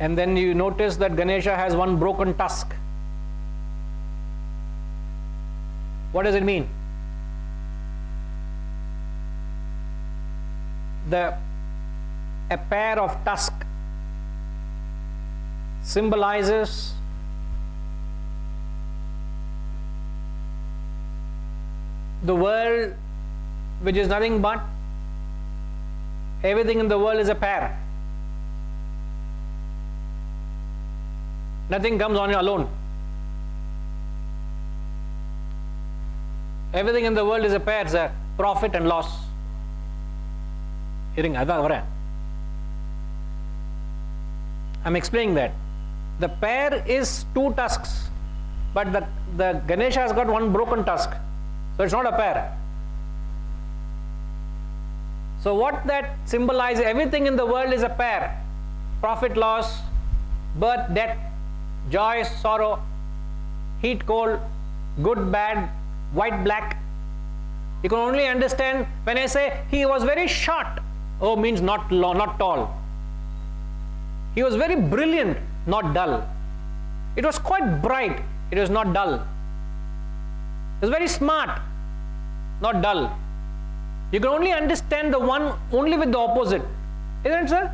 And then you notice that Ganesha has one broken tusk. What does it mean? A pair of tusk symbolizes the world, which is nothing but everything in the world is a pair. Nothing comes on you alone. Everything in the world is a pair, sir. Profit and loss. I'm explaining that. The pair is two tusks, but the Ganesha has got one broken tusk. So it's not a pair. So what that symbolizes, everything in the world is a pair. Profit, loss, birth, death, joy, sorrow, heat, cold, good, bad, white, black. You can only understand when I say he was very short. Oh, means not tall. He was very brilliant, not dull. It was quite bright. It was not dull. It was very smart, not dull. You can only understand the one only with the opposite. Isn't it, sir?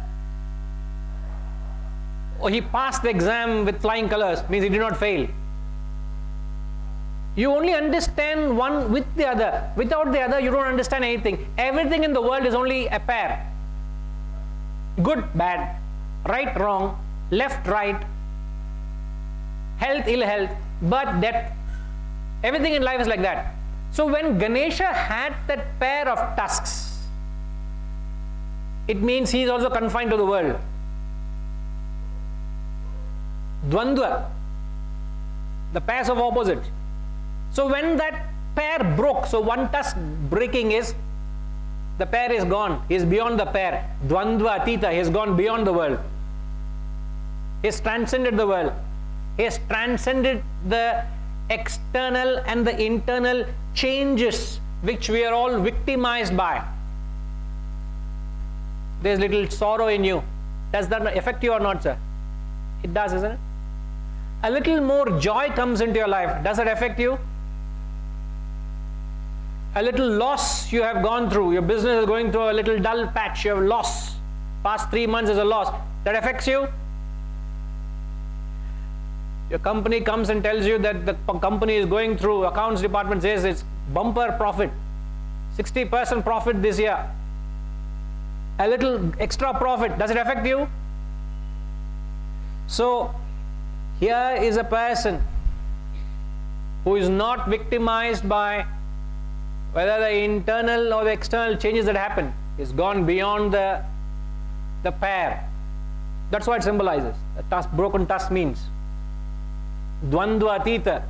Oh, he passed the exam with flying colors, means he did not fail. You only understand one with the other. Without the other, you don't understand anything. Everything in the world is only a pair. Good, bad, right, wrong, left, right, health, ill health, birth, death. Everything in life is like that. So when Ganesha had that pair of tusks, it means he is also confined to the world. Dvandva, the pairs of opposites. So when that pair broke, so one tusk breaking is, the pair is gone. He is beyond the pair. Dvandva atita, he has gone beyond the world. He has transcended the world. He has transcended the external and the internal changes which we are all victimized by. There is little sorrow in you. Does that affect you or not, sir? It does, isn't it? A little more joy comes into your life. Does it affect you? A little loss you have gone through. Your business is going through a little dull patch. You have loss. Past 3 months is a loss. That affects you? Your company comes and tells you that the company is going through, accounts department says it's bumper profit, 60% profit this year. A little extra profit. Does it affect you? So here is a person who is not victimized by whether the internal or the external changes that happen. Is gone beyond the pair. That's what it symbolizes. A tusk, broken tusk means Dvandva atita.